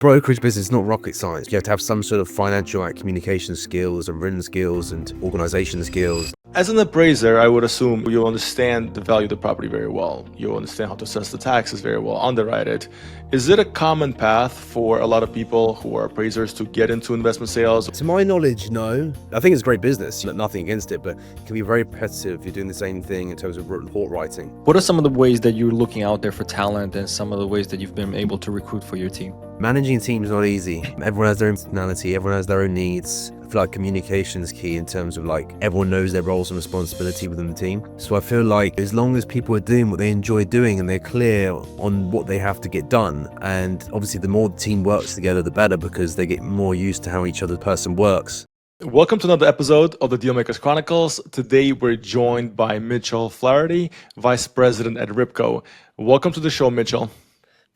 Brokerage business is not rocket science. You have to have some sort of financial communication skills and written skills and organization skills. As an appraiser, I would assume you'll understand the value of the property very well. You'll understand how to assess the taxes very well, underwrite it. Is it a common path for a lot of people who are appraisers to get into investment sales? To my knowledge, no. I think it's great business, nothing against it, but it can be very repetitive. You're doing the same thing in terms of report writing. What are some of the ways that you're looking out there for talent and some of the ways that you've been able to recruit for your team? Managing a team is not easy. Everyone has their own personality, everyone has their own needs. I feel like communication is key in terms of like everyone knows their roles and responsibility within the team. So I feel like as long as people are doing what they enjoy doing and they're clear on what they have to get done, and obviously the more the team works together, the better, because they get more used to how each other person works. Welcome to another episode of the Dealmaker's Chronicles. Today we're joined by Mitchel Flaherty, Vice President at Ripco. Welcome to the show, Mitchel.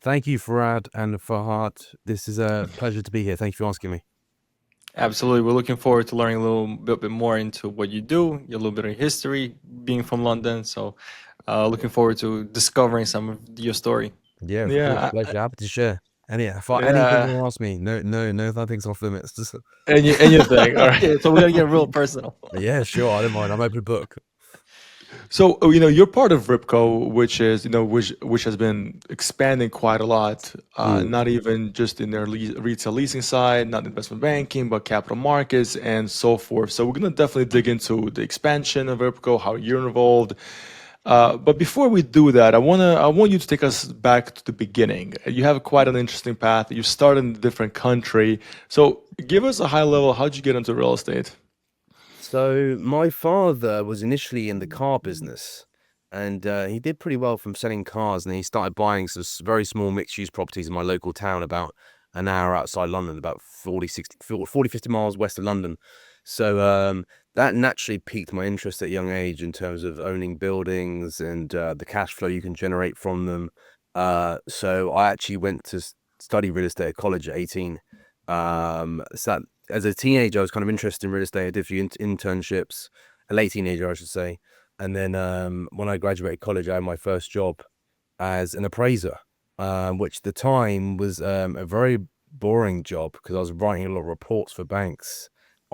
Thank you, Farad and Farhat. This is a pleasure to be here. Thank you for asking me. Absolutely. We're looking forward to learning a little bit more into what you do, a little bit of history, being from London. So looking forward to discovering some of your story. Yeah, Yeah, pleasure. Happy to share. And yeah, if anything yeah, you want to ask me, nothing's off limits. Just, anything. All right. Okay, so we're going to get real personal. yeah, sure. I don't mind. I'm open book. So, you're part of Ripco, which is, which has been expanding quite a lot, not even just in their retail leasing side, not investment banking, but capital markets and so forth. So we're going to definitely dig into the expansion of Ripco, how you're involved. But before we do that, I want you to take us back to the beginning. You have quite an interesting path. You started in a different country. So give us a high level, how'd you get into real estate? So my father was initially in the car business, and he did pretty well from selling cars, and he started buying some very small mixed-use properties in my local town about an hour outside London, about 40, 50 miles west of London. So that naturally piqued my interest at a young age in terms of owning buildings and the cash flow you can generate from them. So I actually went to study real estate at college at 18. So as a teenager, I was kind of interested in real estate. I did a few internships, a late teenager, I should say. And then when I graduated college, I had my first job as an appraiser, which at the time was a very boring job because I was writing a lot of reports for banks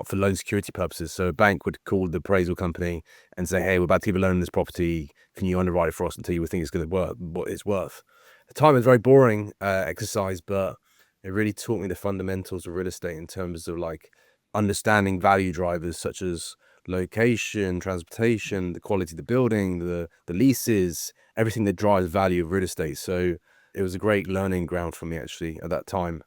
for loan security purposes. So a bank would call the appraisal company and say, hey, we're about to give a loan on this property. Can you underwrite it for us until you think it's going to worth what it's worth? At the time, it was very boring exercise, but it really taught me the fundamentals of real estate in terms of like understanding value drivers such as location, transportation, the quality of the building, the leases, everything that drives value of real estate. So it was a great learning ground for me actually at that time.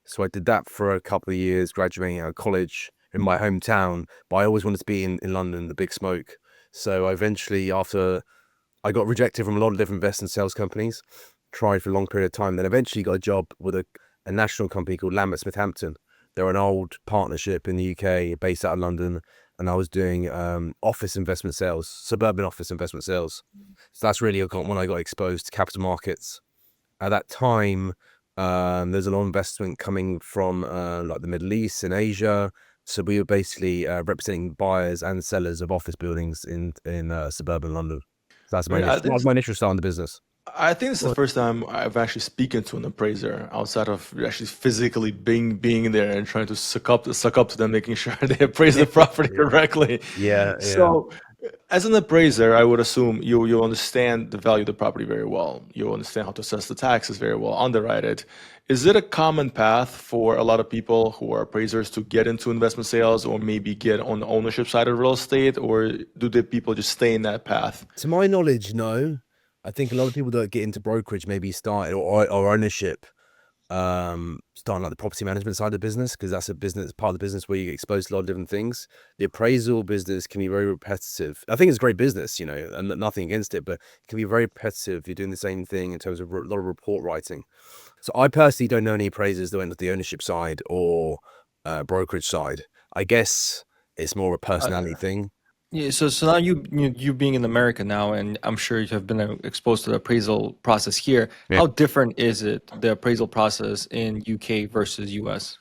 So I did that for a couple of years, graduating out of college in my hometown, but I always wanted to be in London, the big smoke. So I eventually, after I got rejected from a lot of different investment sales companies, tried for a long period of time, then eventually got a job with a national company called Lambert Smith Hampton. They're an old partnership in the UK based out of London, and I was doing office investment sales, suburban office investment sales. So that's really when I got exposed to capital markets. At that time, there's a lot of investment coming from like the Middle East and Asia. So we were basically representing buyers and sellers of office buildings in suburban London. So that's that was my initial start in the business. I think it's the first time I've actually spoken to an appraiser outside of actually physically being there and trying to suck up to them, making sure they appraise the property correctly. Yeah. So, as an appraiser, I would assume you'll understand the value of the property very well. You'll understand how to assess the taxes very well, underwrite it. Is it a common path for a lot of people who are appraisers to get into investment sales or maybe get on the ownership side of real estate, or do the people just stay in that path? To my knowledge, no. I think a lot of people that get into brokerage maybe start or ownership, starting like the property management side of the business, because that's a business part of the business where you get exposed to a lot of different things. The appraisal business can be very repetitive. I think it's great business, and nothing against it, but it can be very repetitive. You're doing the same thing in terms of a lot of report writing. So I personally don't know any appraisers that went to the ownership side or brokerage side. I guess it's more a personality thing. Yeah, so now you being in America now, and I'm sure you have been exposed to the appraisal process here. Yeah. How different is it, the appraisal process in UK versus US?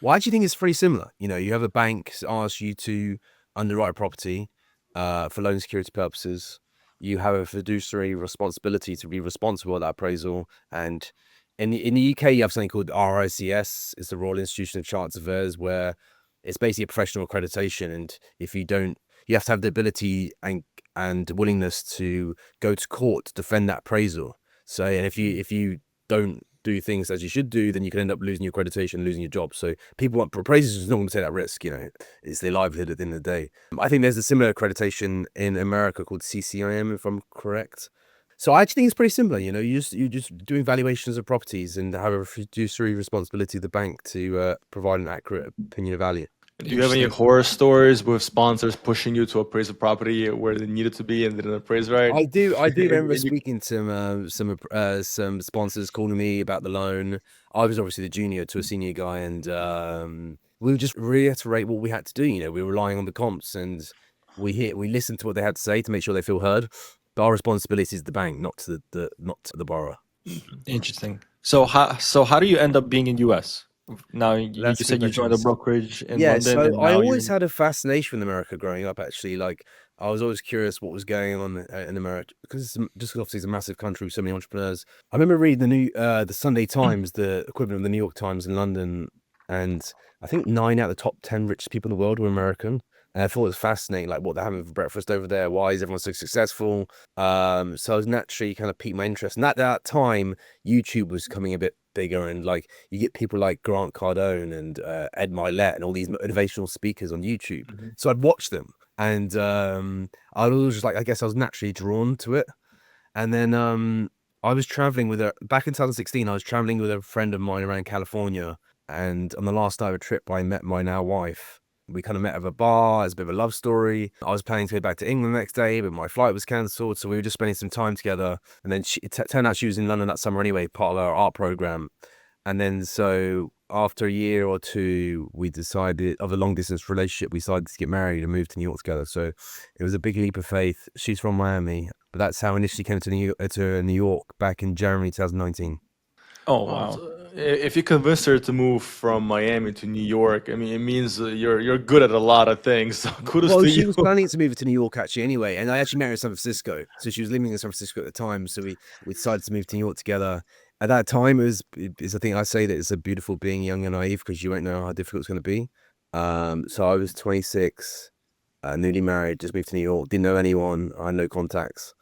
Well, I actually think it's pretty similar. You have a bank asks you to underwrite a property for loan security purposes. You have a fiduciary responsibility to be responsible at that appraisal, and in the UK, you have something called RICS. It's the Royal Institution of Chartered Surveyors, where it's basically a professional accreditation. And if you don't, you have to have the ability and willingness to go to court to defend that appraisal. So, and if you don't do things as you should do, then you can end up losing your accreditation, losing your job. So people want appraisers don't want to take that risk. You know, it's their livelihood at the end of the day. I think there's a similar accreditation in America called CCIM, if I'm correct. So I actually think it's pretty similar. You know, you're just doing valuations of properties and have a fiduciary responsibility of the bank to provide an accurate opinion of value. Do you have any horror stories with sponsors pushing you to appraise a property where they needed to be and didn't appraise right? I do remember speaking to some sponsors calling me about the loan. I was obviously the junior to a senior guy, and we would just reiterate what we had to do. You know, we were relying on the comps, and we listened to what they had to say to make sure they feel heard. But our responsibility is the bank, not to the borrower. Interesting. So how do you end up being in US? Now you said you joined a brokerage in London. So and I now always had a fascination with America growing up. Actually, like I was always curious what was going on in America because obviously it's a massive country with so many entrepreneurs. I remember reading the Sunday Times, the equivalent of the New York Times in London, and I think 9 out of the top 10 richest people in the world were American. And I thought it was fascinating, like what they're having for breakfast over there. Why is everyone so successful? So I was naturally kind of piqued my interest. And at that time, YouTube was coming a bit bigger, and like you get people like Grant Cardone and Ed Milet and all these motivational speakers on YouTube. So I'd watch them, and I was just like, I guess I was naturally drawn to it. And then I was traveling with back in 2016. I was traveling with a friend of mine around California, and on the last night of a trip, I met my now wife. We kind of met at a bar as a bit of a love story. I was planning to go back to England the next day, but my flight was cancelled. So we were just spending some time together. And then it turned out she was in London that summer anyway, part of our art program. And then so after a year or two, we decided of a long distance relationship, we decided to get married and move to New York together. So it was a big leap of faith. She's from Miami, but that's how I initially came to New York back in January 2019. Oh, wow. So if you convinced her to move from Miami to New York, I mean, it means you're good at a lot of things. So kudos to She you. was planning to move to New York actually anyway, and I actually met her in San Francisco. So she was living in San Francisco at the time. So we decided to move to New York together. At that time, I think I say that it's a beautiful being young and naive because you won't know how difficult it's going to be. So I was 26, newly married, just moved to New York, didn't know anyone, I had no contacts.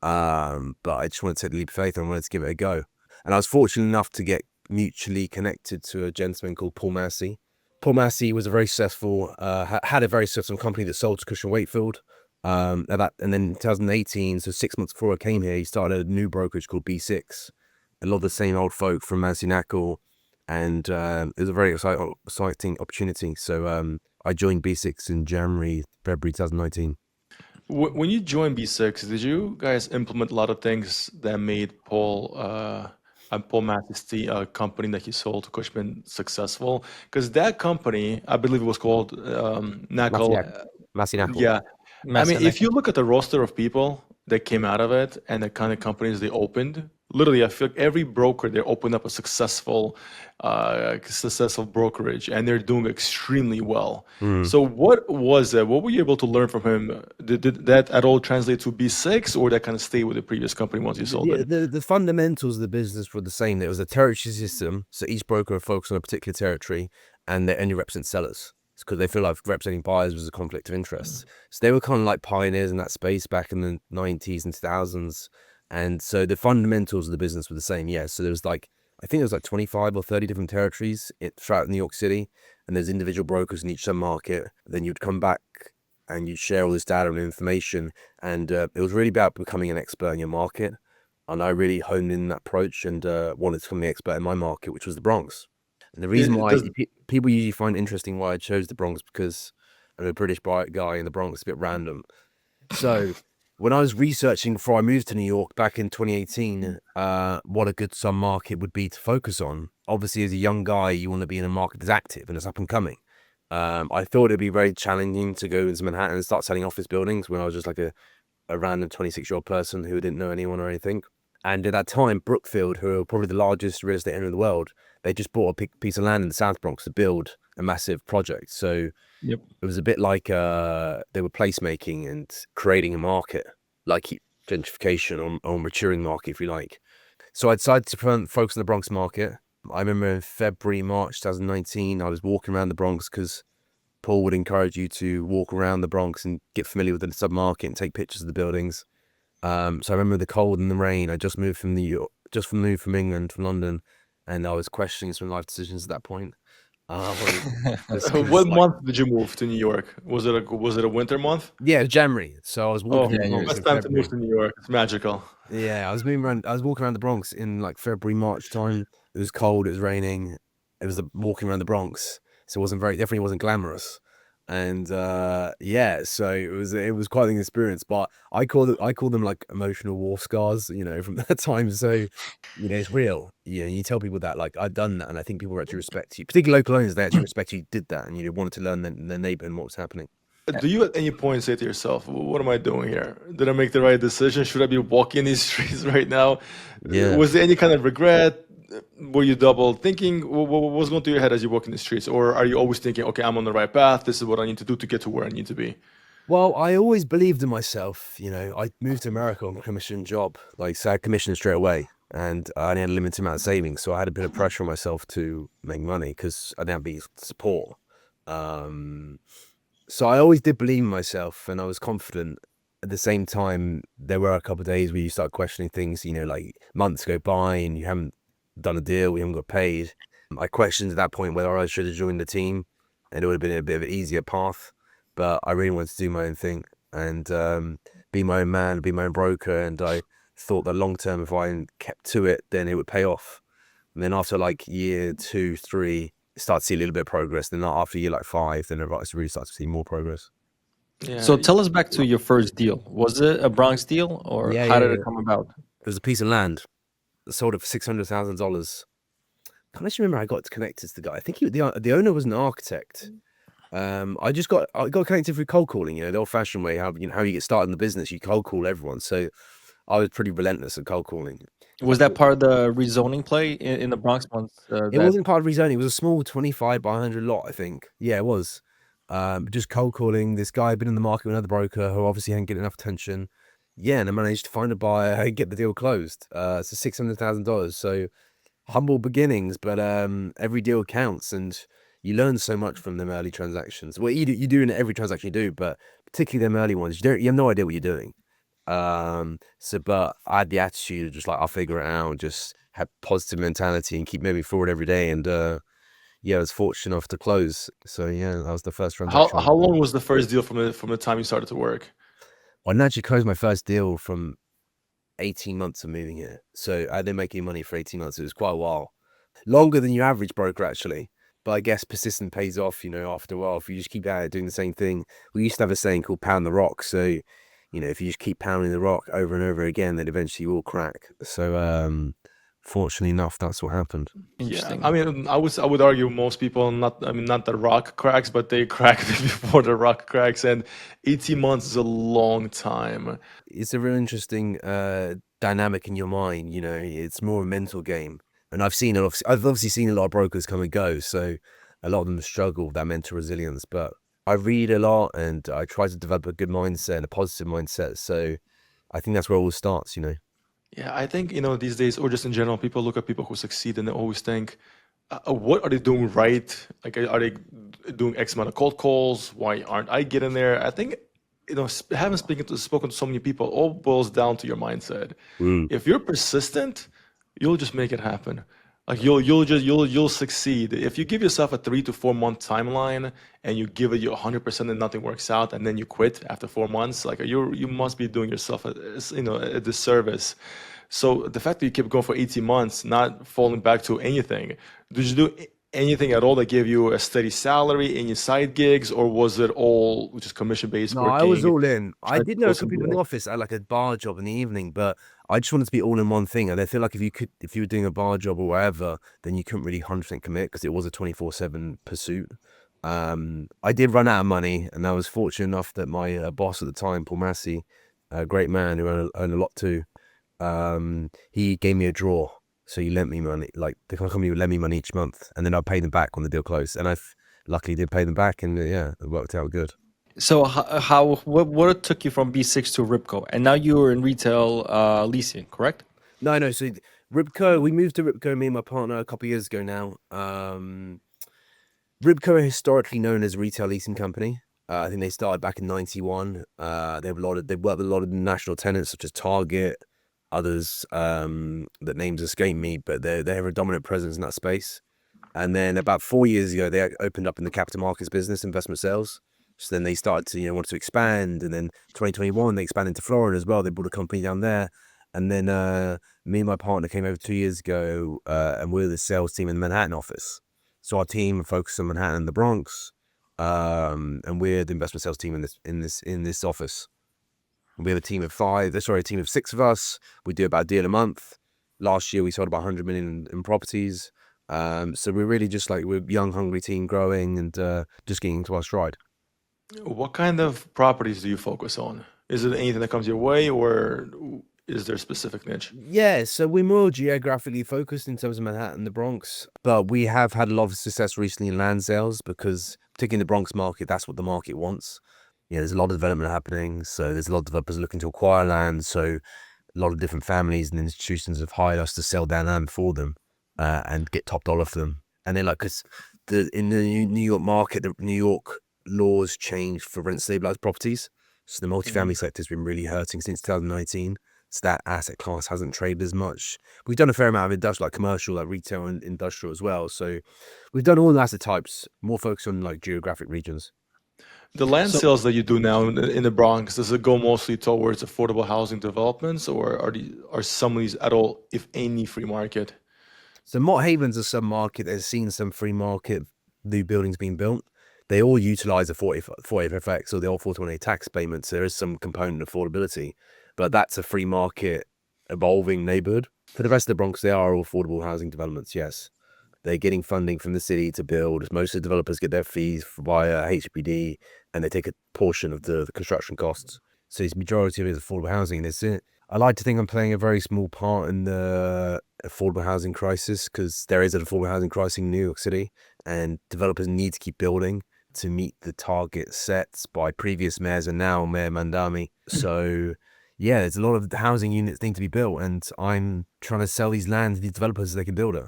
But I just wanted to take the leap of faith and wanted to give it a go. And I was fortunate enough to get mutually connected to a gentleman called Paul Massey. Paul Massey was a very successful, had a very successful company that sold to Cushman Wakefield. And then in 2018, so 6 months before I came here, he started a new brokerage called B6. A lot of the same old folk from Massey Knackle, and it was a very exciting opportunity. So I joined B6 in February 2019. When you joined B6, did you guys implement a lot of things that made Paul Massey's company that he sold to Cushman successful? Because that company, I believe it was called Knackle. Massey Knackle. Yeah. I mean, Massive. if you look at the roster of people that came out of it and the kind of companies they opened, literally, I feel like every broker they opened up a successful brokerage, and they're doing extremely well. So what was that? What were you able to learn from him? Did that at all translate to B6, or that kind of stay with the previous company once you sold it? The fundamentals of the business were the same. There was a territory system, so each broker focused on a particular territory, and they only represent sellers. It's because they feel like representing buyers was a conflict of interest. So they were kind of like pioneers in that space back in the 90s and 2000s. And so the fundamentals of the business were the same. Yeah. So there was I think there was 25 or 30 different territories throughout New York City, and there's individual brokers in each submarket. Then you'd come back and you'd share all this data and information. And it was really about becoming an expert in your market. And I really honed in that approach and wanted to become the expert in my market, which was the Bronx. And the reason why people usually find interesting why I chose the Bronx, because I'm a British guy in the Bronx, a bit random. So when I was researching before I moved to New York back in 2018, what a good submarket would be to focus on. Obviously, as a young guy, you want to be in a market that's active and it's up and coming. I thought it'd be very challenging to go into Manhattan and start selling office buildings when I was just like a random 26-year-old person who didn't know anyone or anything. And at that time, Brookfield, who are probably the largest real estate owner in the world, they just bought a piece of land in the South Bronx to build a massive project. So it was a bit like they were placemaking and creating a market, like gentrification or maturing market, if you like. So I decided to focus on the Bronx market. I remember in February, March 2019, I was walking around the Bronx because Paul would encourage you to walk around the Bronx and get familiar with the submarket and take pictures of the buildings. So I remember the cold and the rain. I just moved from England, from London, and I was questioning some life decisions at that point. Just 'cause, What like, month did you move to New York? Was it a winter month? yeah, January. So I was Oh, walking around the January. Bronx best in time to move February. to New York. It's magical. Yeah, I was moving around. I was walking around the Bronx in like February, March time. It was cold. It was raining. It was walking around the Bronx, so it wasn't definitely wasn't glamorous. And yeah, so it was quite an experience. But I call them like emotional war scars, from that time. So it's real. You tell people that like I've done that, and I think people actually respect you, particularly local owners. They actually respect you did that, and you wanted to learn their neighbor and what was happening. Do you at any point say to yourself, what am I doing here? Did I make the right decision? Should I be walking these streets right now? Yeah. Was there any kind of regret? Were you double thinking? What was going through your head as you walk in the streets? Or are you always thinking, okay, I'm on the right path. This is what I need to do to get to where I need to be? Well, I always believed in myself. I moved to America on a commission job, like so I had commission straight away, and I only had a limited amount of savings, so I had a bit of pressure on myself to make money because I didn't have any support. Um, so I always did believe in myself, and I was confident. At the same time, there were a couple of days where you start questioning things. Like months go by and you haven't done a deal, you haven't got paid. I questioned at that point whether I should have joined the team, and it would have been a bit of an easier path. But I really wanted to do my own thing and be my own man, be my own broker. And I thought that long term, if I kept to it, then it would pay off. And then after like year 2, 3, start to see a little bit of progress. Then after year like 5, then I really start to see more progress. Yeah. So tell us back to your first deal. Was it a Bronx deal, or Yeah, how yeah, did it yeah. come about? There was a piece of land that sold it for $600,000. Can't actually remember how I got connected to the guy. I think the owner was an architect. I got connected through cold calling, the old fashioned way, how you get started in the business, you cold call everyone. So I was pretty relentless at cold calling. Was that part of the rezoning play in the Bronx once? It wasn't part of rezoning. It was a small 25 by 100 lot, I think. Yeah, it was. Just cold calling. This guy had been in the market with another broker who obviously hadn't get enough attention. Yeah, and I managed to find a buyer and get the deal closed. So $600,000. So humble beginnings, but every deal counts, and you learn so much from them early transactions. Well, you do in every transaction you do, but particularly them early ones, you have no idea what you're doing. But I had the attitude of just like, I'll figure it out, just have positive mentality and keep moving forward every day. And yeah, I was fortunate enough to close. So yeah, that was the first transaction. How long was the first deal from the time you started to work? I didn't actually close my first deal from 18 months of moving here. So I didn't make any money for 18 months. It was quite a while. Longer than your average broker, actually. But I guess persistence pays off, after a while. If you just keep at it, doing the same thing. We used to have a saying called pound the rock. So, if you just keep pounding the rock over and over again, then eventually you will crack. So, fortunately enough, that's what happened. Interesting. Yeah, I mean, I would argue most people not the rock cracks, but they cracked before the rock cracks, and 18 months is a long time. It's a real interesting dynamic in your mind. It's more a mental game. And I've obviously seen a lot of brokers come and go, so a lot of them struggle with that mental resilience. But I read a lot and I try to develop a good mindset and a positive mindset. So I think that's where it all starts, Yeah, I think, these days, or just in general, people look at people who succeed and they always think, what are they doing right? Like, are they doing X amount of cold calls? Why aren't I getting there? I think, having spoken to so many people, all boils down to your mindset. If you're persistent, you'll just make it happen. Like you'll succeed if you give yourself a 3 to 4 month timeline and you give it your 100% and nothing works out and then you quit after 4 months. Like you must be doing yourself a disservice. So the fact that you kept going for 18 months, not falling back to anything, did you do anything at all that gave you a steady salary, any side gigs, or was it all just commission based No, working? I was all in. I tried to did know a close some couple people in the deals? office. I had like a bar job in the evening, but I just wanted to be all in one thing. And I feel like if you were doing a bar job or whatever, then you couldn't really 100% commit because it was a 24/7 pursuit. I did run out of money, and I was fortunate enough that my boss at the time, Paul Massey, a great man who earned a lot too, he gave me a draw. So he lent me money, like the company would lend me money each month, and then I'd pay them back when the deal closed. And I luckily did pay them back, and yeah, it worked out good. So what took you from B6 to Ripco, and now you're in retail leasing, correct? No. So Ripco, we moved to Ripco, me and my partner, a couple of years ago now. Ripco are historically known as a retail leasing company. I think they started back in '91. They worked with a lot of national tenants such as Target, others that names escape me, but they have a dominant presence in that space. And then about 4 years ago, they opened up in the capital markets business, investment sales. So then they started to, want to expand. And then 2021, they expanded to Florida as well. They bought a company down there. And then me and my partner came over 2 years ago, and we're the sales team in the Manhattan office. So our team focused on Manhattan and the Bronx, and we're the investment sales team in this office. We have a team of a team of 6 of us. We do about a deal a month. Last year, we sold about 100 million in properties. So we're really just we're a young, hungry team growing and just getting into our stride. What kind of properties do you focus on? Is it anything that comes your way, or is there a specific niche? Yeah, so we're more geographically focused in terms of Manhattan, the Bronx, but we have had a lot of success recently in land sales because, particularly in the Bronx market, that's what the market wants. There's a lot of development happening, so there's a lot of developers looking to acquire land. So a lot of different families and institutions have hired us to sell their land for them and get top dollar for them. And then, because in the New York market, the New York laws changed for rent stabilized properties. So the multifamily sector has been really hurting since 2019. So that asset class hasn't traded as much. We've done a fair amount of industrial, like commercial, like retail and industrial as well. So we've done all the asset types, more focused on geographic regions. The land So, sales that you do now in the Bronx, does it go mostly towards affordable housing developments, or are some of these at all, if any, free market? So Mott Haven's a submarket that's seen some free market new buildings being built. They all utilize a 40FX or the old 428 tax payments. There is some component of affordability, but that's a free market evolving neighborhood. For the rest of the Bronx, they are all affordable housing developments, yes. They're getting funding from the city to build. Most of the developers get their fees via HPD, and they take a portion of the construction costs. So the majority of it is affordable housing. That's it. I like to think I'm playing a very small part in the affordable housing crisis because there is an affordable housing crisis in New York City, and developers need to keep building to meet the target sets by previous mayors and now Mayor Mandami. So yeah, there's a lot of housing units need to be built, and I'm trying to sell these lands to these developers so they can build it.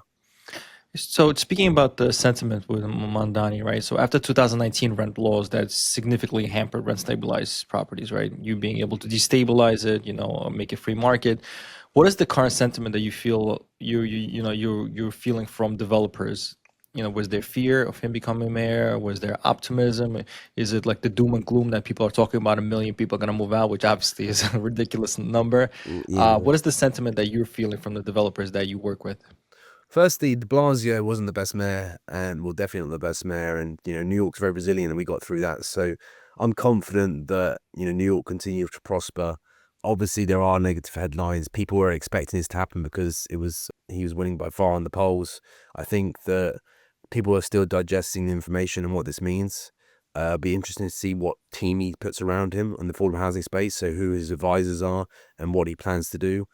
so speaking about the sentiment with Mandani, right? So after 2019 rent laws that significantly hampered rent stabilized properties, right? You being able to destabilize it, make it free market. What is the current sentiment that you feel you're feeling from developers? Was there fear of him becoming mayor? Was there optimism? Is it like the doom and gloom that people are talking about? 1 million people are going to move out, which obviously is a ridiculous number. Yeah. What is the sentiment that you're feeling from the developers that you work with? Firstly, de Blasio wasn't the best mayor, and well, definitely not the best mayor. And New York's very resilient, and we got through that. So I'm confident that New York continues to prosper. Obviously, there are negative headlines. People were expecting this to happen because he was winning by far on the polls. I think that people are still digesting the information and what this means. Be interesting to see what team he puts around him on the affordable housing space. So who his advisors are and what he plans to do.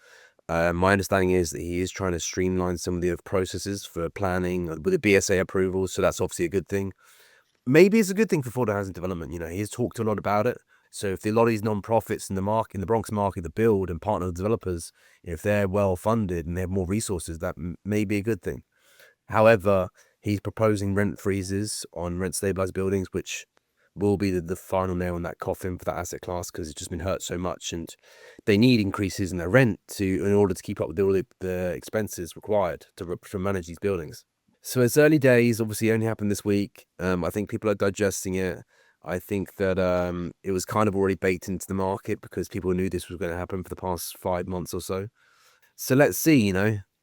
My understanding is that he is trying to streamline some of the processes for planning with the BSA approval, so that's obviously a good thing. Maybe it's a good thing for affordable housing development. He has talked a lot about it. So if a lot of these non-profits in the Bronx market that build and partner with developers, if they're well funded and they have more resources, that may be a good thing. However, he's proposing rent freezes on rent stabilized buildings, which will be the final nail in that coffin for that asset class because it's just been hurt so much, and they need increases in their rent in order to keep up with all the expenses required to manage these buildings. So it's early days. Obviously, it only happened this week. I think people are digesting it. I think that it was kind of already baked into the market because people knew this was going to happen for the past 5 months or so. So let's see.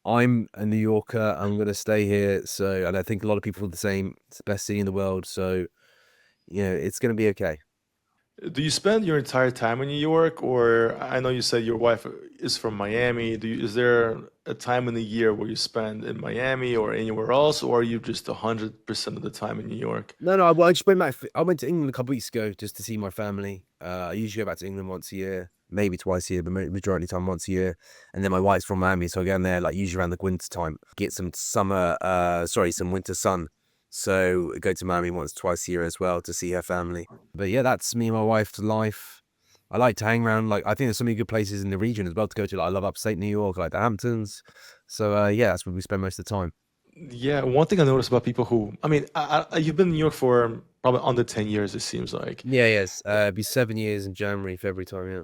I'm a New Yorker. I'm going to stay here. So, and I think a lot of people are the same. It's the best city in the world. So it's going to be okay. Do you spend your entire time in New York, or I know you said your wife is from Miami. Is there a time in the year where you spend in Miami or anywhere else, or are you just 100% of the time in New York? No. I just I went to England a couple weeks ago just to see my family. I usually go back to England once a year, maybe twice a year, but majority of the time once a year. And then my wife's from Miami, so I go in there usually around the winter time, get some some winter sun. So I go to Miami once, twice a year as well to see her family. But yeah, that's me and my wife's life. I like to hang around. Like, I think there's so many good places in the region as well to go to. Like, I love upstate New York, like the Hamptons. So yeah, that's where we spend most of the time. Yeah, one thing I noticed about people who, I mean, you've been in New York for probably under 10 years, it seems like. Yeah, yes. It'd be 7 years in January, February time. Yeah.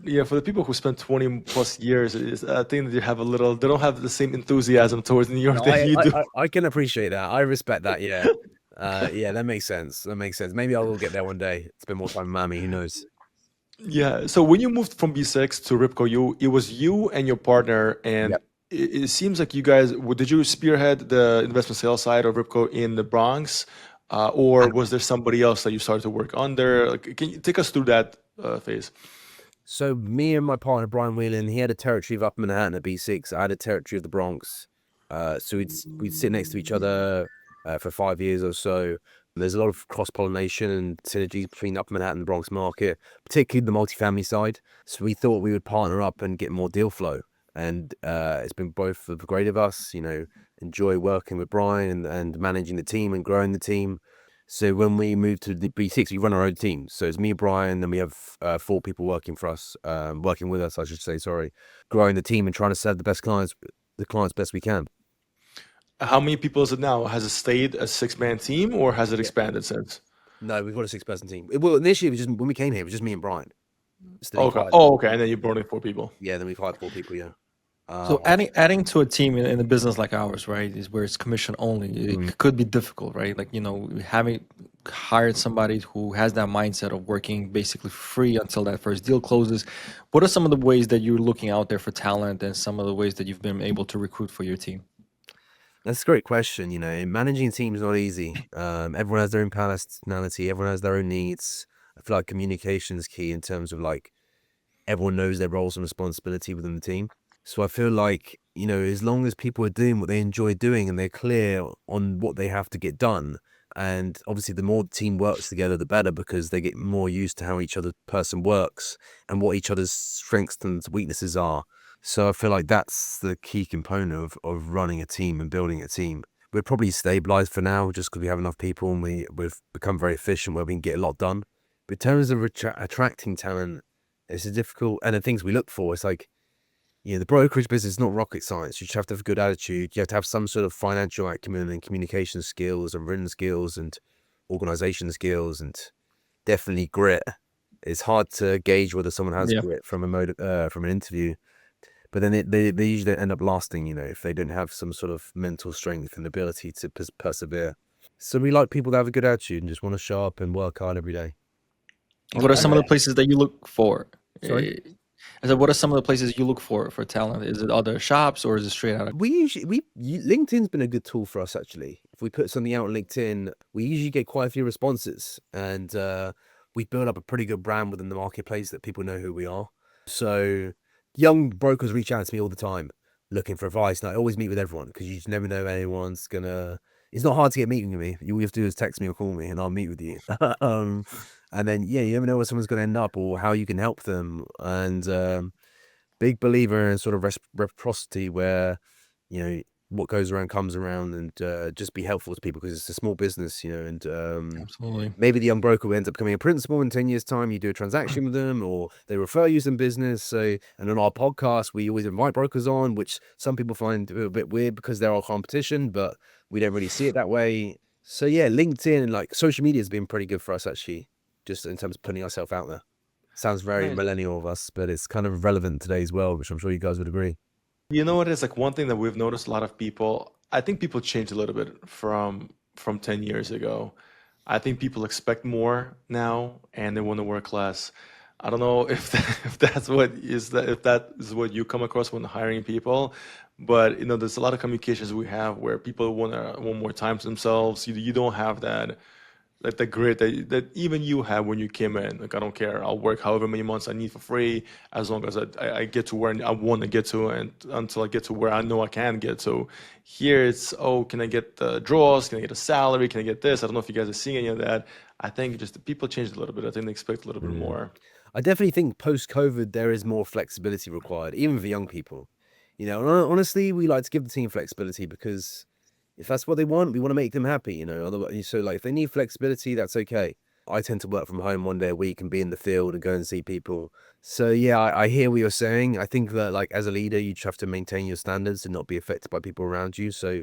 Yeah, for the people who spend 20 plus years, I think that they don't have the same enthusiasm towards New York No, that you do. I can appreciate that. I respect that. Yeah. Yeah, that makes sense. That makes sense. Maybe I will get there one day. Spend more time with Miami. Who knows? Yeah. So when you moved from B6 to Ripco, it was you and your partner, and Yep. it seems like you guys, did you spearhead the investment sales side of Ripco in the Bronx, or was there somebody else that you started to work under? Like, can you take us through that phase? So me and my partner Brian Whelan, he had a territory of Upper Manhattan at B6. I had a territory of the Bronx. So we'd sit next to each other for 5 years or so. There's a lot of cross pollination and synergies between Upper Manhattan and the Bronx market, particularly the multifamily side. So we thought we would partner up and get more deal flow. And it's been both of the great of us, enjoy working with Brian and managing the team and growing the team. So when we moved to the B6, we run our own team. So it's me and Brian, then we have 4 people working for us, working with us, I should say, sorry, growing the team and trying to serve the clients best we can. How many people is it now? Has it stayed a six-man team, or has it Yeah. expanded since? No, we've got a 6-person team. Well, initially, it was just when we came here, it was just me and Brian. So then Okay. Oh, okay. And then you brought in four people. yeah, then we've hired 4 people, yeah. So adding to a team in a business like ours, right, is where it's commission only. It could be difficult, right? Like, having hired somebody who has that mindset of working basically free until that first deal closes. What are some of the ways that you're looking out there for talent and some of the ways that you've been able to recruit for your team? That's a great question. Managing a team is not easy. Everyone has their own personality. Everyone has their own needs. I feel like communication is key in terms of like everyone knows their roles and responsibility within the team. So I feel like, as long as people are doing what they enjoy doing and they're clear on what they have to get done, and obviously the more the team works together, the better, because they get more used to how each other person works and what each other's strengths and weaknesses are. So I feel like that's the key component of running a team and building a team. We're probably stabilized for now just because we have enough people and we've become very efficient where we can get a lot done. But in terms of attracting talent, it's a difficult, and the things we look for, it's like, the brokerage business is not rocket science. You just have to have a good attitude. You have to have some sort of financial acumen and communication skills and written skills and organization skills and definitely grit. It's hard to gauge whether someone has grit from from an interview, but then they usually end up lasting, if they don't have some sort of mental strength and ability to persevere. So we like people that have a good attitude and just want to show up and work hard every day. What are some of the places that you look for? Sorry? I said, what are some of the places you look for talent? Is it other shops or is it straight out of? LinkedIn's been a good tool for us, actually. If we put something out on LinkedIn, we usually get quite a few responses, and we build up a pretty good brand within the marketplace that people know who we are. So young brokers reach out to me all the time looking for advice, and I always meet with everyone because you just never know anyone's gonna. It's not hard to get meeting with me. All you have to do is text me or call me, and I'll meet with you. And then you never know where someone's going to end up or how you can help them. And big believer in sort of reciprocity, where what goes around comes around, and just be helpful to people because it's a small business, and Absolutely. maybe the young broker will end up becoming a principal in 10 years time. You do a transaction with them or they refer you some business. So, and on our podcast, we always invite brokers on, which some people find a bit weird because they're our competition, but we don't really see it that way. So yeah, LinkedIn and like social media has been pretty good for us, actually, just in terms of putting ourselves out there. Sounds very Nice. millennial of us, but it's kind of relevant today as well, which I'm sure you guys would agree. You know what is like one thing that we've noticed a lot of people, I think people changed a little bit from 10 years ago. I think people expect more now and they want to work less. I don't know if if that is what you come across when hiring people, but there's a lot of communications we have where people want more time to themselves. You don't have that like the grit that even you had when you came in. Like, I don't care. I'll work however many months I need for free as long as I get to where I want to get to, and until I get to where I know I can get to. Here it's, oh, can I get the draws? Can I get a salary? Can I get this? I don't know if you guys are seeing any of that. I think just the people changed a little bit. I think they expect a little bit more. I definitely think post-COVID, there is more flexibility required, even for young people. Honestly, we like to give the team flexibility because if that's what they want, we want to make them happy, Otherwise, so like if they need flexibility, that's okay. I tend to work from home 1 day a week and be in the field and go and see people. So yeah, I hear what you're saying. I think that like as a leader, you just have to maintain your standards and not be affected by people around you. So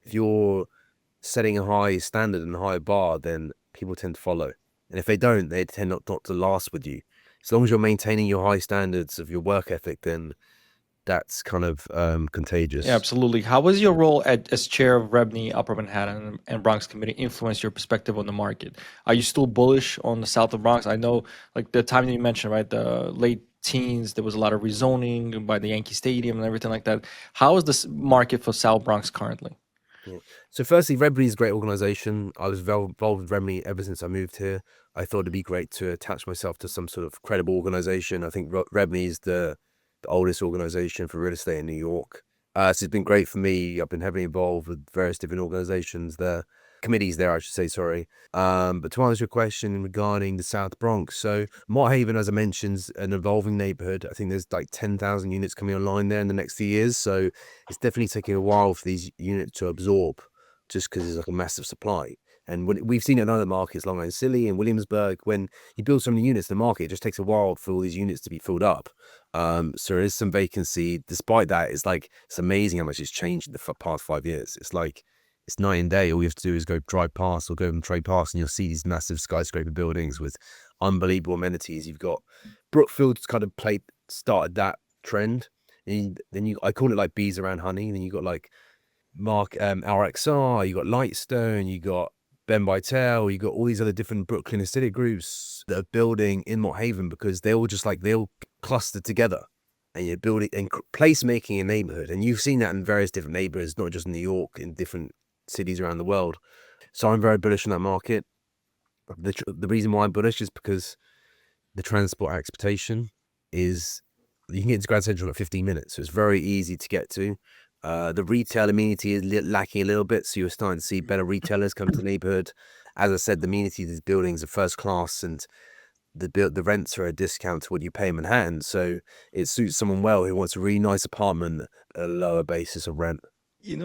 if you're setting a high standard and a high bar, then people tend to follow. And if they don't, they tend not to last with you. As long as you're maintaining your high standards of your work ethic, then that's kind of contagious. Yeah, absolutely. How was your role as chair of REBNY, Upper Manhattan and Bronx Committee influence your perspective on the market? Are you still bullish on the South of Bronx? I know, like the time that you mentioned, right, the late teens, there was a lot of rezoning by the Yankee Stadium and everything like that. How is this market for South Bronx currently? Yeah. So firstly, Remedy is a great organization. I was involved with Remedy ever since I moved here. I thought it'd be great to attach myself to some sort of credible organization. I think Remedy is the oldest organization for real estate in New York. So it's been great for me. I've been heavily involved with various different organizations there, committees there, I should say, sorry. But to answer your question regarding the South Bronx, so Mott Haven, as I mentioned, is an evolving neighborhood. I think there's like 10,000 units coming online there in the next few years. So it's definitely taking a while for these units to absorb just because there's like a massive supply. And we've seen it in other markets, Long Island City and Williamsburg, when you build so many units in the market, it just takes a while for all these units to be filled up. So there is some vacancy. Despite that, it's amazing how much it's changed in the past 5 years. It's like, it's night and day. All you have to do is go drive past or go and trade past, and you'll see these massive skyscraper buildings with unbelievable amenities. You've got Brookfield's kind of started that trend. And then I call it like bees around honey. And then you got like RXR, you got Lightstone, you got Ben Bytel, you got all these other different Brooklyn aesthetic groups that are building in Mott Haven because they all clustered together, and you're building and placemaking a neighborhood. And you've seen that in various different neighborhoods, not just in New York, in different cities around the world. So I'm very bullish on that market. The reason why I'm bullish is because the transport expectation is, you can get to Grand Central in 15 minutes, so it's very easy to get to. The retail amenity is lacking a little bit, so you're starting to see better retailers come to the neighborhood. As I said, the amenity of these buildings are first class, and the rents are a discount to what you pay in Manhattan, so it suits someone well who wants a really nice apartment at a lower basis of rent.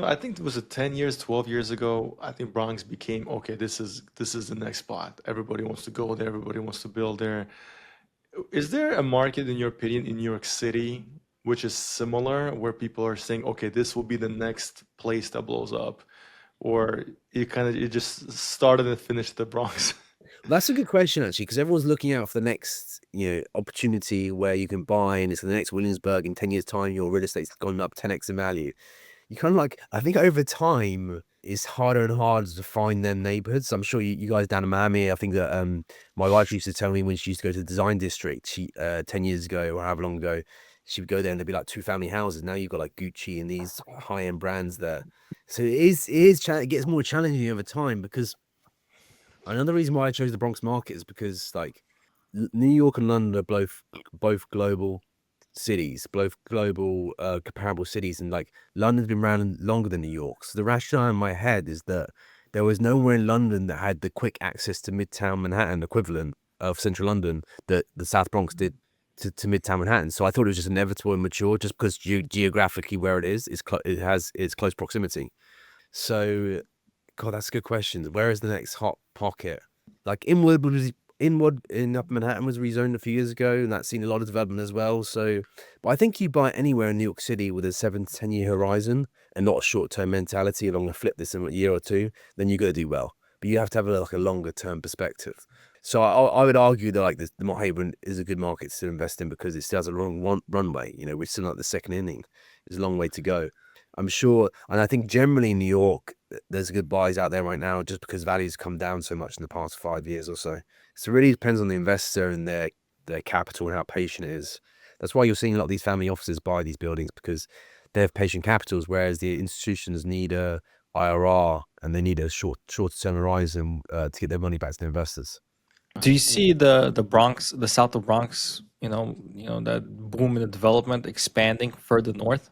I think it was 10 years, 12 years ago. I think Bronx became, okay, this is the next spot. Everybody wants to go there. Everybody wants to build there. Is there a market, in your opinion, in New York City, which is similar, where people are saying, okay, this will be the next place that blows up? Or it just started and finished the Bronx? That's a good question, actually, because everyone's looking out for the next, opportunity where you can buy, and it's the next Williamsburg. In 10 years' time, your real estate's gone up 10x in value. You kind of I think over time, it's harder and harder to find them neighborhoods. I'm sure you guys down in Miami, I think that my wife used to tell me when she used to go to the design district, 10 years ago or however long ago, she would go there and there'd be like 2-family houses. Now you've got like Gucci and these high-end brands there. So it gets more challenging over time, because another reason why I chose the Bronx market is because like New York and London are both global cities, both global comparable cities, and like London's been around longer than New York. So the rationale in my head is that there was nowhere in London that had the quick access to Midtown Manhattan equivalent of Central London that the South Bronx did to Midtown Manhattan. So I thought it was just inevitable and mature, just because geographically where it is, it has its close proximity. So, God, that's a good question. Where is the next hot pocket? Like Inwood in Upper Manhattan was rezoned a few years ago, and that's seen a lot of development as well. So, but I think you buy anywhere in New York City with a 7 to 10 year horizon and not a short-term mentality of I'm going to flip this in a year or two, then you're going to do well. But you have to have a longer term perspective. So I would argue that like the Mott Haven is a good market to invest in because it still has a long runway. We're still not the second inning. There's a long way to go. I'm sure, and I think generally in New York, there's good buys out there right now, just because values come down so much in the past 5 years or so. So it really depends on the investor and their capital and how patient it is. That's why you're seeing a lot of these family offices buy these buildings, because they have patient capitals, whereas the institutions need a IRR and they need a shorter term horizon to get their money back to the investors. Do you see the Bronx, the South of Bronx, that boom in the development expanding further north?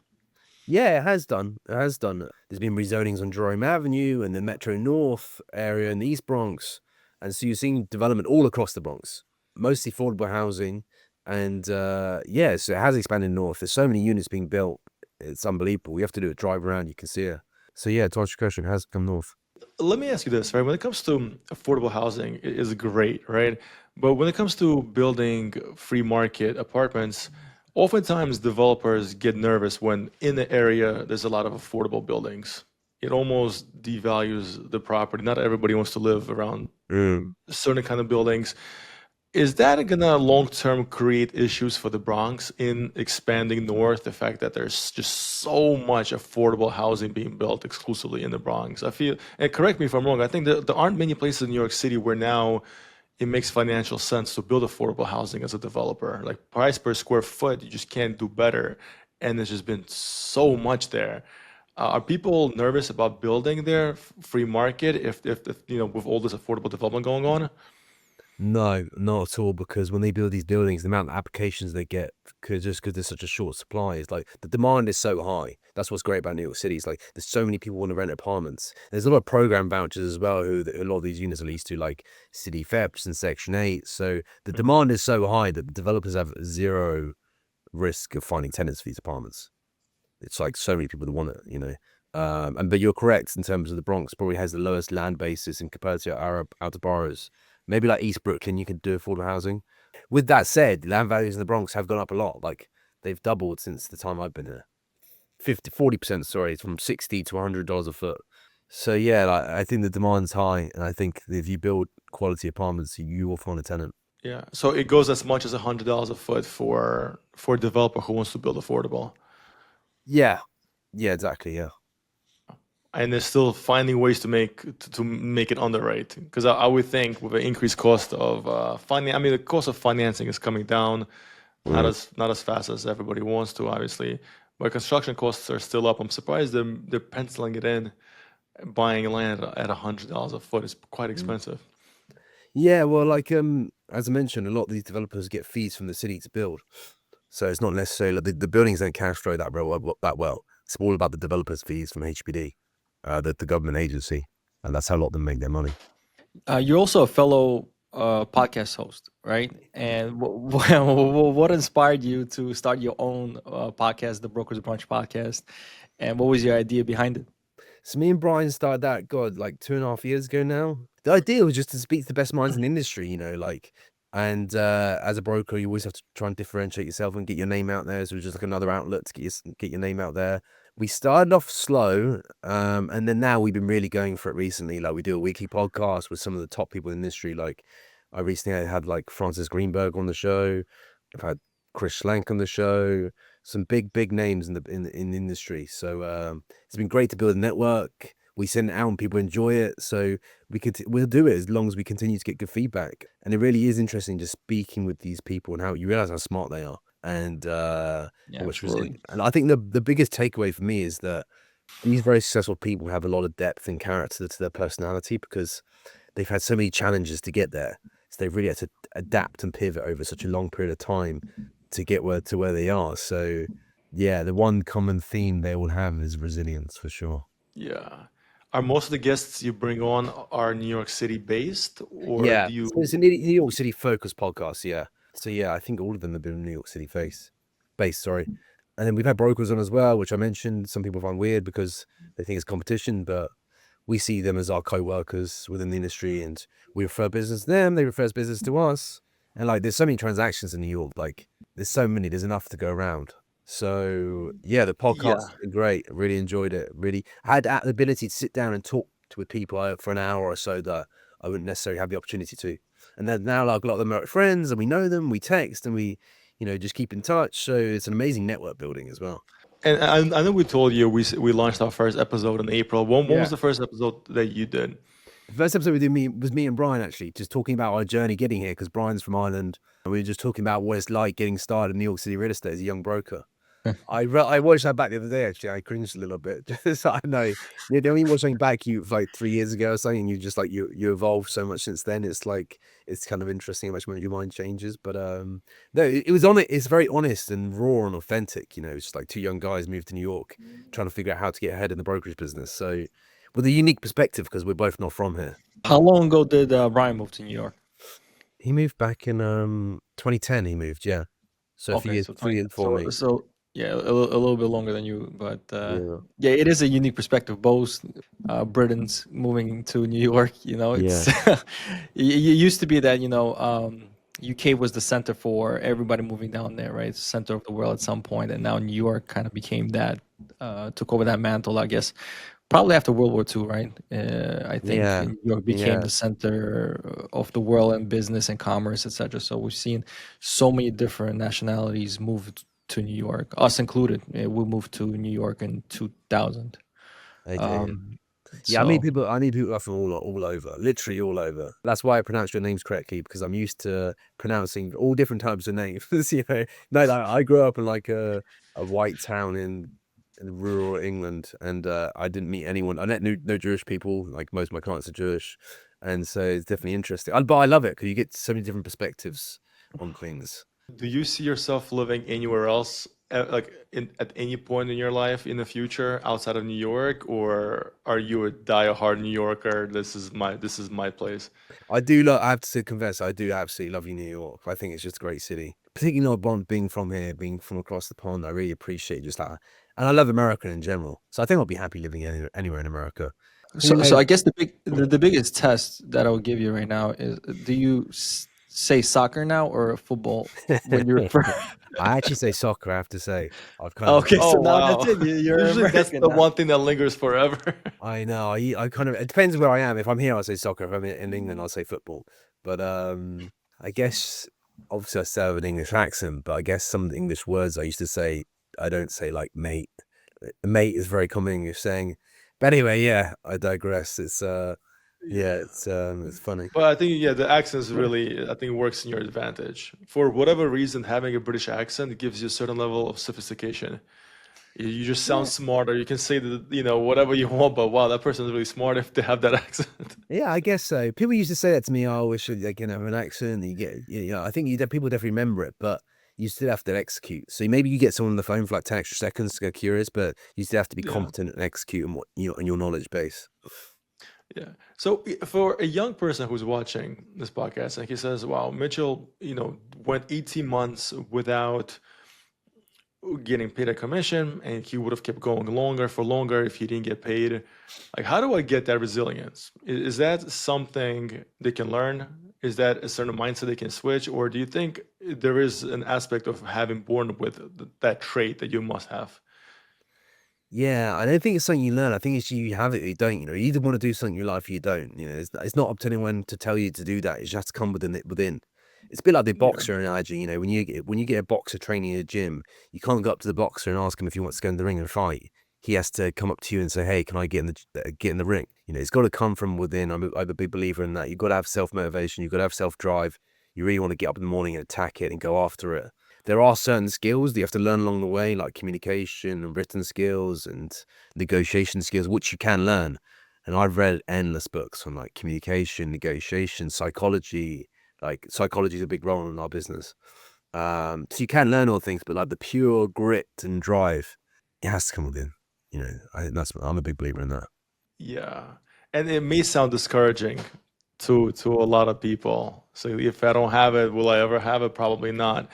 Yeah, it has done. It has done. There's been rezonings on Jerome Avenue and the Metro North area in the East Bronx. And so you're seeing development all across the Bronx, mostly affordable housing. And so it has expanded north. There's so many units being built. It's unbelievable. You have to do a drive around, you can see it. So yeah, to answer your question, it has come north. let me ask you this, right? When it comes to affordable housing, it is great, right? But when it comes to building free market apartments, oftentimes developers get nervous when in the area there's a lot of affordable buildings. It almost devalues the property. Not everybody wants to live around certain kind of buildings. Is that gonna long term create issues for the Bronx in expanding north? The fact that there's just so much affordable housing being built exclusively in the Bronx. I feel, and correct me if I'm wrong, I think there aren't many places in New York City where now it makes financial sense to build affordable housing as a developer. Like price per square foot, you just can't do better. And there's just been so much there. Are people nervous about building their free market if with all this affordable development going on? No, not at all. Because when they build these buildings, the amount of applications they get, because there's such a short supply, is like the demand is so high. That's what's great about New York City. It's like there's so many people want to rent apartments. There's a lot of program vouchers as well, who a lot of these units are leased to, like City FEPs and Section 8. So the demand is so high that the developers have zero risk of finding tenants for these apartments. It's like so many people that want it. But you're correct in terms of the Bronx probably has the lowest land basis in compared to our outer boroughs. Maybe like East Brooklyn, you could do affordable housing. With that said, land values in the Bronx have gone up a lot. Like they've doubled since the time I've been here. 40%, sorry, it's from $60 to $100 a foot. So yeah, like, I think the demand's high, and I think if you build quality apartments, you will find a tenant. Yeah. So it goes as much as $100 a foot for a developer who wants to build affordable. Yeah, exactly. Yeah. And they're still finding ways to make it underwrite. Because I would think with an increased cost of funding, I mean the cost of financing is coming down, not as fast as everybody wants to, obviously. But construction costs are still up. I'm surprised they're penciling it in. Buying land at $100 a foot is quite expensive. Yeah, well, like as I mentioned, a lot of these developers get fees from the city to build, so it's not necessarily the buildings don't cash flow that well. It's all about the developers' fees from HPD, the government agency, and that's how a lot of them make their money. You're also a fellow podcast host, right? And what inspired you to start your own podcast, the Brokers Brunch podcast? And what was your idea behind it? So me and Brian started that, God, like 2.5 years ago now. The idea was just to speak to the best minds in the industry, and as a broker, you always have to try and differentiate yourself and get your name out there. So it was just like another outlet to get your name out there. We started off slow, and then now we've been really going for it recently. Like we do a weekly podcast with some of the top people in the industry. Like I recently had like Francis Greenberg on the show. I've had Chris Schlank on the show. Some big names in the industry. So it's been great to build a network. We send it out and people enjoy it. So we'll do it as long as we continue to get good feedback. And it really is interesting just speaking with these people and how you realize how smart they are. And Yeah, absolutely. and I think the biggest takeaway for me is that these very successful people have a lot of depth and character to their personality because they've had so many challenges to get there. So they've really had to adapt and pivot over such a long period of time to get to where they are. So yeah, the one common theme they all have is resilience for sure. Yeah. Are most of the guests you bring on are New York City based, or Yeah, do you? so it's a New York City focused podcast. Yeah, so yeah, I think all of them have been New York City based. Sorry, and then we've had brokers on as well, which I mentioned. Some people find weird because they think it's competition, but we see them as our co-workers within the industry, and we refer business to them. They refer business to us, and like there's so many transactions in New York. Like there's so many. There's enough to go around. So yeah, the podcast Yeah. has been great. I really enjoyed it. Really had the ability to sit down and talk with people for an hour or so that I wouldn't necessarily have the opportunity to. And then now like a lot of them are friends and we know them, we text and we, just keep in touch. So it's an amazing network building as well. And I know we told you we launched our first episode in April. When was the first episode that you did? The first episode we did was me and Brian actually, just talking about our journey getting here because Brian's from Ireland and we were just talking about what it's like getting started in New York City real estate as a young broker. I watched that back the other day. Actually, I cringed a little bit. Just I know you only watch something back you like 3 years ago or something, and you just like you evolved so much since then. It's like it's kind of interesting how much your mind changes. But no, it was on it. It's very honest and raw and authentic. It's just like two young guys moved to New York, trying to figure out how to get ahead in the brokerage business. So with a unique perspective because we're both not from here. How long ago did Brian move to New York? He moved back in 2010. He moved, yeah. So a few years before me. So Yeah, a little bit longer than you, but Yeah. yeah, it is a unique perspective. Both Britons moving to New York, it's Yeah. it used to be that UK was the center for everybody moving down there, right? It's the center of the world at some point, and now New York kind of became that, took over that mantle, I guess. Probably after World War II, right? I think Yeah. New York became Yeah. the center of the world and business and commerce, etc. So we've seen so many different nationalities move to New York, us included. We moved to New York in 2000. I do. Um, Yeah, so I need people from all over, literally all over. That's why I pronounce your names correctly, because I'm used to pronouncing all different types of names. No, like, I grew up in like a white town in rural England, and I didn't meet anyone. I met no Jewish people. Like most of my clients are Jewish, and so it's definitely interesting. But I love it because you get so many different perspectives on things. Do you see yourself living anywhere else, at any point in your life in the future outside of New York, or are you a die-hard New Yorker? This is my place. I do love. I have to confess, I do absolutely love New York. I think it's just a great city. Particularly not being from here, being from across the pond. I really appreciate just that, and I love America in general. So I think I'll be happy living anywhere in America. so I guess the biggest test that I will give you right now is, do you say soccer now or football when you refer? I actually say soccer. I have to say, I've kind of. Okay, so Oh now that's wow. it. You're Usually that's American the now. one thing that lingers forever. I know. I kind of. It depends where I am. If I'm here, I'll say soccer. If I'm in England, I'll say football. But I guess obviously I still have an English accent. But I guess some of the English words I used to say, I don't say, like mate. Mate is very common English saying. But anyway, yeah, I digress. Yeah, it's funny. But I think, yeah, the accent really, I think, works in your advantage. For whatever reason, having a British accent gives you a certain level of sophistication. You just sound Yeah. smarter. You can say that, whatever you want, but wow, that person's really smart if they have that accent. Yeah, I guess so. People used to say that to me. Oh, we should like have an accent. You get, I think people definitely remember it, but you still have to execute. So maybe you get someone on the phone for like 10 extra seconds to go curious, but you still have to be Yeah, competent and execute on what on your knowledge base. yeah. So for a young person who's watching this podcast and he says, wow, Mitchell, went 18 months without getting paid a commission, and he would have kept going longer for longer if he didn't get paid. Like, how do I get that resilience? Is that something they can learn? Is that a certain mindset they can switch? Or do you think there is an aspect of having born with that trait that you must have? Yeah, I don't think it's something you learn. I think it's you have it or you don't. You either want to do something in your life or you don't. It's not up to anyone to tell you to do that. It just has to come within. It's a bit like the Yeah, boxer analogy. When you get a boxer training in a gym, you can't go up to the boxer and ask him if he wants to go in the ring and fight. He has to come up to you and say, "Hey, can I get in the ring?" It's got to come from within. I'm a big believer in that. You've got to have self motivation. You've got to have self drive. You really want to get up in the morning and attack it and go after it. There are certain skills that you have to learn along the way, like communication and written skills and negotiation skills, which you can learn. And I've read endless books on like communication, negotiation, psychology. Like psychology is a big role in our business. So you can learn all things, but like the pure grit and drive, it has to come within. I'm a big believer in that. yeah. And it may sound discouraging to a lot of people. So if I don't have it, will I ever have it? Probably not.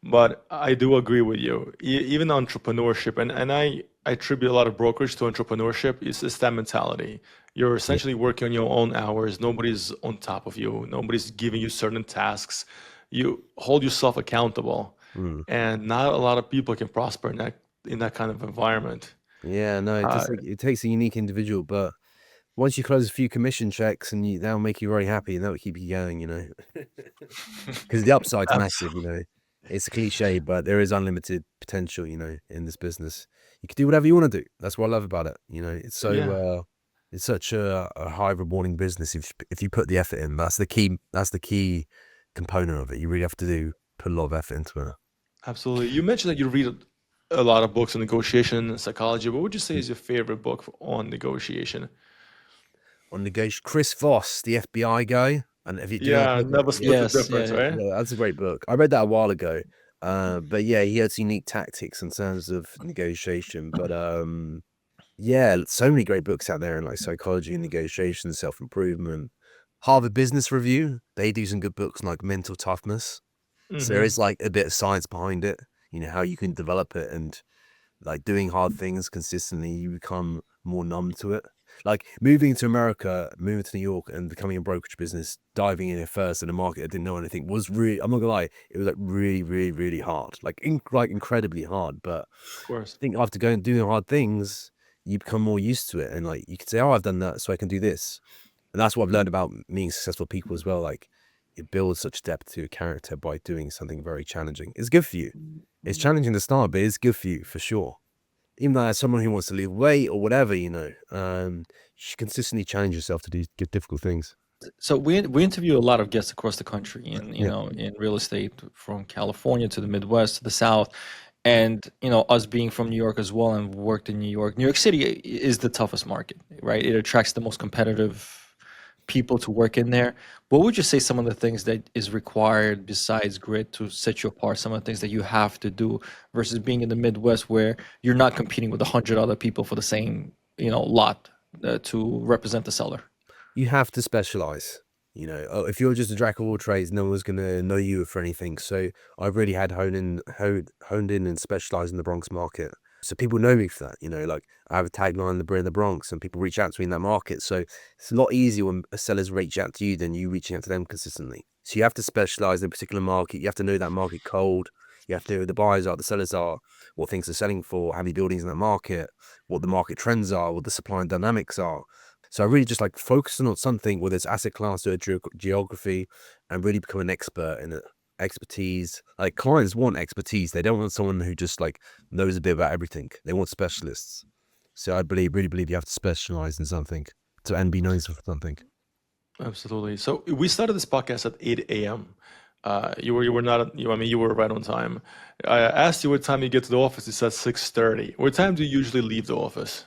But I do agree with you. Even entrepreneurship, and I attribute a lot of brokerage to entrepreneurship, is that mentality. You're Yeah. essentially working on your own hours. Nobody's on top of you. Nobody's giving you certain tasks. You hold yourself accountable, Mm. and not a lot of people can prosper in that kind of environment. Yeah, no, Uh, it takes a unique individual, but once you close a few commission checks and that'll make you very happy and that'll keep you going. Because the upside's massive. It's a cliche, but there is unlimited potential, in this business. You can do whatever you want to do. That's what I love about it. yeah. It's such a high rewarding business if you put the effort in. That's the key component of it. You really have to put a lot of effort into it. Absolutely. You mentioned that you read a lot of books on negotiation and psychology. What would you say is your favorite book on negotiation? On negotiation, Chris Voss, the FBI guy. And if you do you know Yeah, that book? never Yeah. split the Yes, difference, yeah. right? Yeah, that's a great book. I read that a while ago. But yeah, he has unique tactics in terms of negotiation. But yeah, so many great books out there in like psychology and negotiation, self-improvement. Harvard Business Review, they do some good books on like mental toughness. So there Mm-hmm. is like a bit of science behind it. how you can develop it, and like doing hard things consistently, you become more numb to it. Like moving to America, moving to New York and becoming a brokerage business, diving in it first in a market I didn't know anything was really, I'm not gonna lie, it was like really, really, really hard, like incredibly hard. But Of course. I think after going and doing hard things, you become more used to it, and like you can say, oh, I've done that, so I can do this. And that's what I've learned about meeting successful people as well. Like it builds such depth to your character by doing something very challenging. It's good for you. It's challenging to start, but it's good for you for sure. Even though as someone who wants to lose weight or whatever, you should consistently challenge yourself to do difficult things. So we interview a lot of guests across the country in Yeah. in real estate, from California to the Midwest to the South. And us being from New York as well and worked in New York. New York City is the toughest market, right? It attracts the most competitive people to work in there. What would you say some of the things that is required besides grit to set you apart, some of the things that you have to do versus being in the Midwest where you're not competing with 100 other people for the same, lot to represent the seller? You have to specialize. If you're just a jack of all trades, no one's gonna know you for anything. So I've really had honed in and specialized in the Bronx market. So people know me for that. Like I have a tagline, the Brand the Bronx, and people reach out to me in that market. So it's a lot easier when sellers reach out to you than you reaching out to them consistently. So you have to specialize in a particular market. You have to know that market cold. You have to know who the buyers are, the sellers are, what things are selling for, how many buildings in that market, what the market trends are, what the supply and dynamics are. So I really just like focusing on something, whether it's asset class or geography, and really become an expert in it. Expertise. Like clients want expertise. They don't want someone who just like knows a bit about everything. They want specialists. So I really believe you have to specialize in something and be known for something. Absolutely. So we started this podcast at 8 a.m. You were not you were right on time. I asked you what time you get to the office. You said 6:30. What time do you usually leave the office?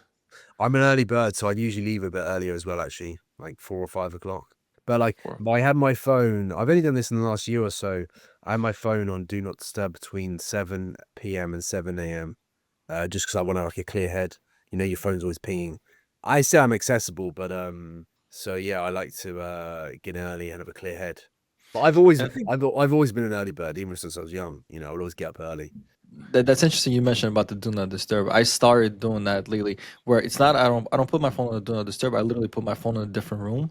I'm an early bird, so I usually leave a bit earlier as well, actually, like 4 or 5 o'clock. But like, I have my phone. I've only done this in the last year or so. I have my phone on do not disturb between 7 p.m. and 7 a.m. Just because I want like a clear head. Your phone's always pinging. I say I'm accessible, but so yeah, I like to get in early and have a clear head. But I've always been an early bird, even since I was young. I would always get up early. That's interesting you mentioned about the do not disturb. I started doing that lately, where it's not I don't put my phone on the do not disturb. I literally put my phone in a different room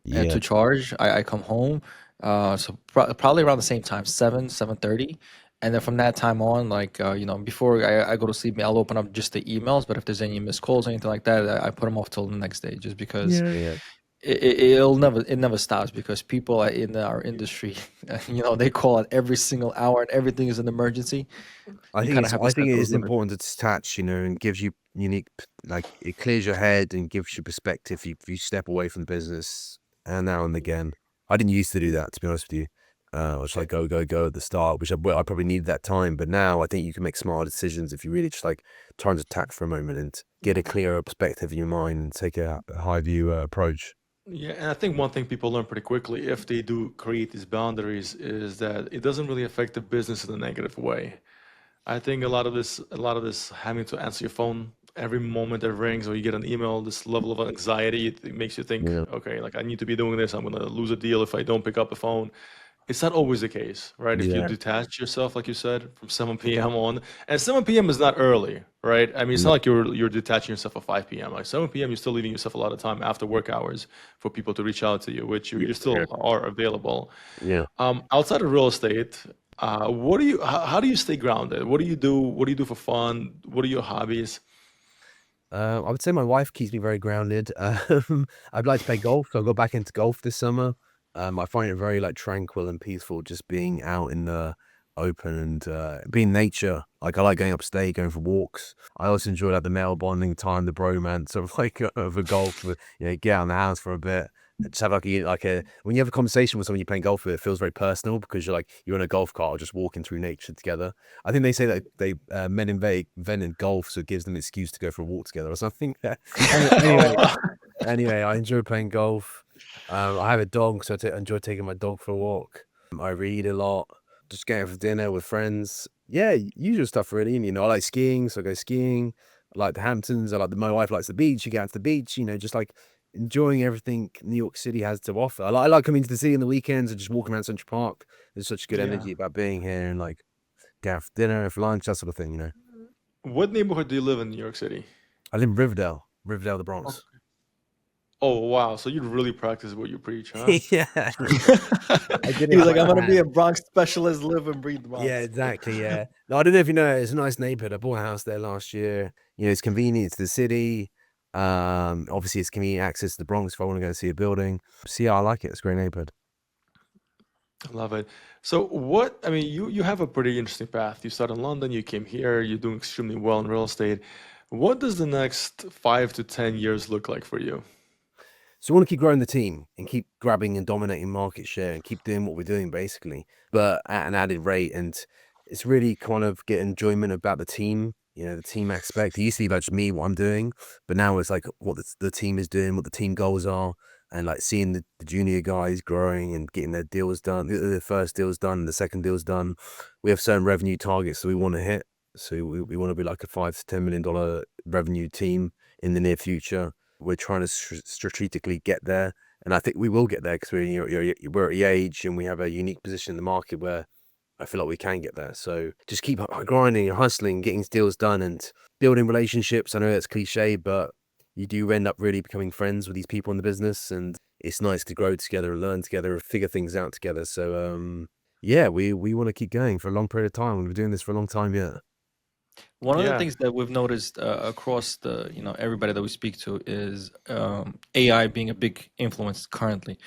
and Yeah. to charge. I come home, so probably around the same time, 7:30, and then from that time on, like before I go to sleep, I'll open up just the emails. But if there's any missed calls or anything like that, I put them off till the next day, just because Yeah. it never stops, because people in our industry, they call it every single hour and everything is an emergency. I You think kind of have to I set think it those is limits. important to detach, and gives you unique, like it clears your head and gives you perspective. You step away from the business and now and again. I didn't used to do that, to be honest with you. I was like go at the start, which I probably needed that time. But now I think you can make smarter decisions if you really just like try and detach for a moment and get a clearer perspective in your mind and take a high view approach. Yeah, and I think one thing people learn pretty quickly if they do create these boundaries is that it doesn't really affect the business in a negative way. I think a lot of this having to answer your phone every moment it rings or you get an email, this level of anxiety, it makes you think, Yeah. okay, like I need to be doing this. I'm gonna lose a deal if I don't pick up the phone. It's not always the case, right? If you Yeah. detach yourself, like you said, from 7 p.m. on, and 7 p.m. is not early, right? I mean, it's not No. like you're detaching yourself at 5 p.m. Like 7 p.m., you're still leaving yourself a lot of time after work hours for people to reach out to you, which you Yeah. still are available. Yeah. Outside of real estate, what do you? How do you stay grounded? What do you do? What do you do for fun? What are your hobbies? I would say my wife keeps me very grounded. I'd like to play golf, so I'll go back into golf this summer. I find it very like tranquil and peaceful, just being out in the open and being nature. Like I like going upstate, going for walks. I also enjoy like the male bonding time, the bromance of like of a golf. Get out in the house for a bit. And just have like a when you have a conversation with someone you're playing golf with, it feels very personal because you're in a golf cart, just walking through nature together. I think they say that men invented golf, so it gives them an excuse to go for a walk together or something. Oh, Anyway, wow. I enjoy playing golf. I have a dog, so I enjoy taking my dog for a walk. I read a lot, just going out for dinner with friends. Yeah, usual stuff really. And, I like skiing, so I go skiing. I like the Hamptons. My wife likes the beach. You get out to the beach, just like enjoying everything New York City has to offer. I like coming to the city on the weekends and just walking around Central Park. There's such good Yeah. energy about being here and like Gaff dinner, for lunch, that sort of thing, you know. What neighborhood do you live in New York City? I live in Riverdale, the Oh, Bronx. oh, wow. So you really practice what you preach, huh? Yeah, I did it He's for like, I'm gonna be a Manhattan. Bronx specialist, live and breathe Yeah, Bronx. exactly. Yeah. No, I don't know if you know, it's a nice neighborhood. I bought a house there last year. You know, it's convenient to the city. Obviously, it's convenient access to the Bronx if I want to go see a building. So yeah, I like it. It's a great neighborhood. I love it. So what, I mean, you have a pretty interesting path. You started in London, you came here, you're doing extremely well in real estate. What does the next 5 to 10 years look like for you? So we want to keep growing the team and keep grabbing and dominating market share and keep doing what we're doing basically, but at an added rate. And it's really kind of get enjoyment about the team, you know, the team aspect. It used to be about just me, what I'm doing, but now it's like what the team is doing, what the team goals are, and like seeing the junior guys growing and getting their deals done, the first deals done, the second deals done. We have certain revenue targets that we want to hit. So we want to be like a $5 to $10 million revenue team in the near future. We're trying to strategically get there, and I think we will get there because we're at the age and we have a unique position in the market where I feel like we can get there. So just keep grinding and hustling, getting deals done, and building relationships. I know that's cliche, but you do end up really becoming friends with these people in the business, and it's nice to grow together, learn together, figure things out together. So yeah, we want to keep going for a long period of time. We've been doing this for a long time, yeah. One of the Yeah. things that we've noticed across the, everybody that we speak to is AI being a big influence currently.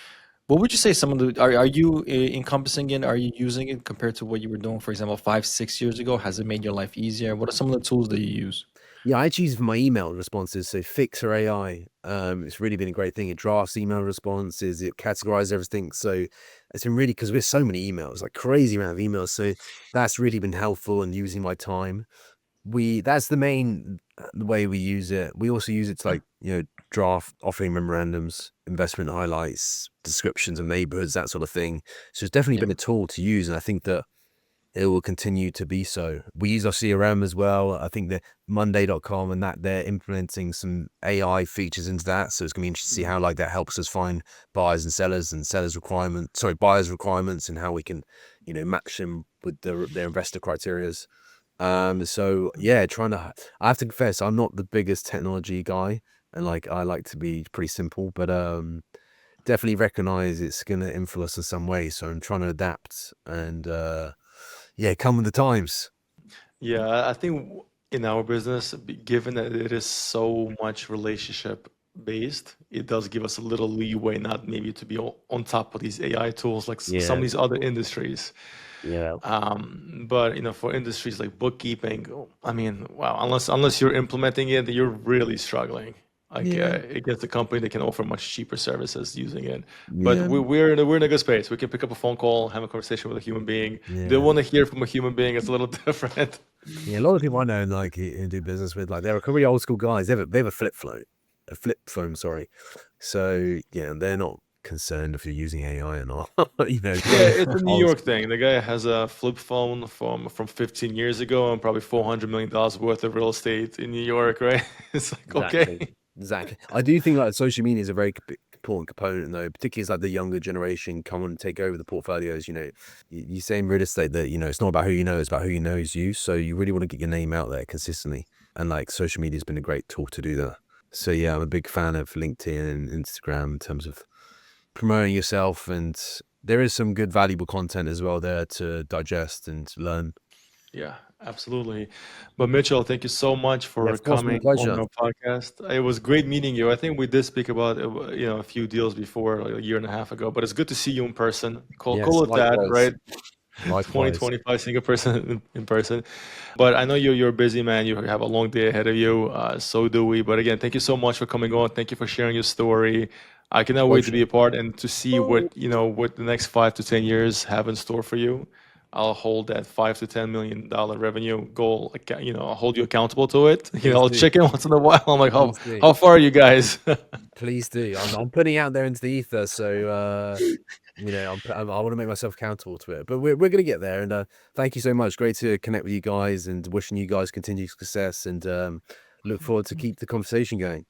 What would you say some of the are you encompassing it? Are you using it compared to what you were doing, for example, 5, 6 years ago? Has it made your life easier? What are some of the tools that you use? Yeah, I choose for my email responses. So Fixer AI, it's really been a great thing. It drafts email responses, it categorizes everything. So it's been really, because we're so many emails, like crazy amount of emails. So that's really been helpful in using my time. That's the main the way we use it. We also use it to, like, you know, draft offering memorandums, investment highlights, descriptions of neighborhoods, that sort of thing. So it's definitely Yeah. been a tool to use, and I think that it will continue to be so. We use our CRM as well. I think that Monday.com and that they're implementing some AI features into that. So it's gonna be interesting to see how like that helps us find buyers and sellers requirements, buyers requirements, and how we can, you know, match them with their investor criterias. So yeah, I have to confess, I'm not the biggest technology guy, and like I like to be pretty simple, but definitely recognize it's gonna influence us in some way. So I'm trying to adapt and yeah, come with the times. Yeah, I think in our business, given that it is so much relationship based, it does give us a little leeway, not maybe to be on top of these AI tools like some of Yeah, these other industries. yeah, But for industries like bookkeeping, I mean, wow, unless you're implementing it, you're really struggling. Like yeah, against a company that can offer much cheaper services using it. But yeah, we're in a good space. We can pick up a phone call, have a conversation with a human being. They yeah. want to hear from a human being. It's a little different. Yeah, a lot of people I know, like, who do business with, like, they're really old school guys. They have a flip phone, sorry. So yeah, they're not concerned if you're using AI or not. You know, Yeah, it's a New old York school. thing. The guy has a flip phone from 15 years ago and probably $400 million worth of real estate in New York, right? It's like, okay. Exactly. Exactly. I do think like social media is a very important component, though, particularly as like the younger generation come on and take over the portfolios. You know, you say in real estate that, you know, it's not about who you know, it's about who you know is you. So you really want to get your name out there consistently. And like social media has been a great tool to do that. So yeah, I'm a big fan of LinkedIn and Instagram in terms of promoting yourself. And there is some good valuable content as well there to digest and learn. Yeah, absolutely. But Mitchell, thank you so much Yeah, for of course, my coming on pleasure. our podcast. It was great meeting you. I think we did speak about a few deals before, like a year and a half ago. But it's good to see you in person. Yes, Call it that, likewise. right? Likewise. 2025 seeing a person in person. But I know you're a busy man. You have a long day ahead of you. So do we. But again, thank you so much for coming on. Thank you for sharing your story. I cannot wait to Pleasure. be a part and to see what the next 5 to 10 years have in store for you. I'll hold that $5 to $10 million revenue goal. I'll hold you accountable to it. Please I'll do. check in once in a while. I'm like, how Please do. how far are you guys? Please do. I'm putting it out there into the ether, so you know, I want to make myself accountable to it. But we're gonna get there. And thank you so much. Great to connect with you guys, and wishing you guys continued success. And look forward to keep the conversation going.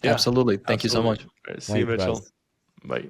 Yeah, Absolutely. Thank you so absolutely. much. All right, see you, Thanks, Mitchell. guys. Bye.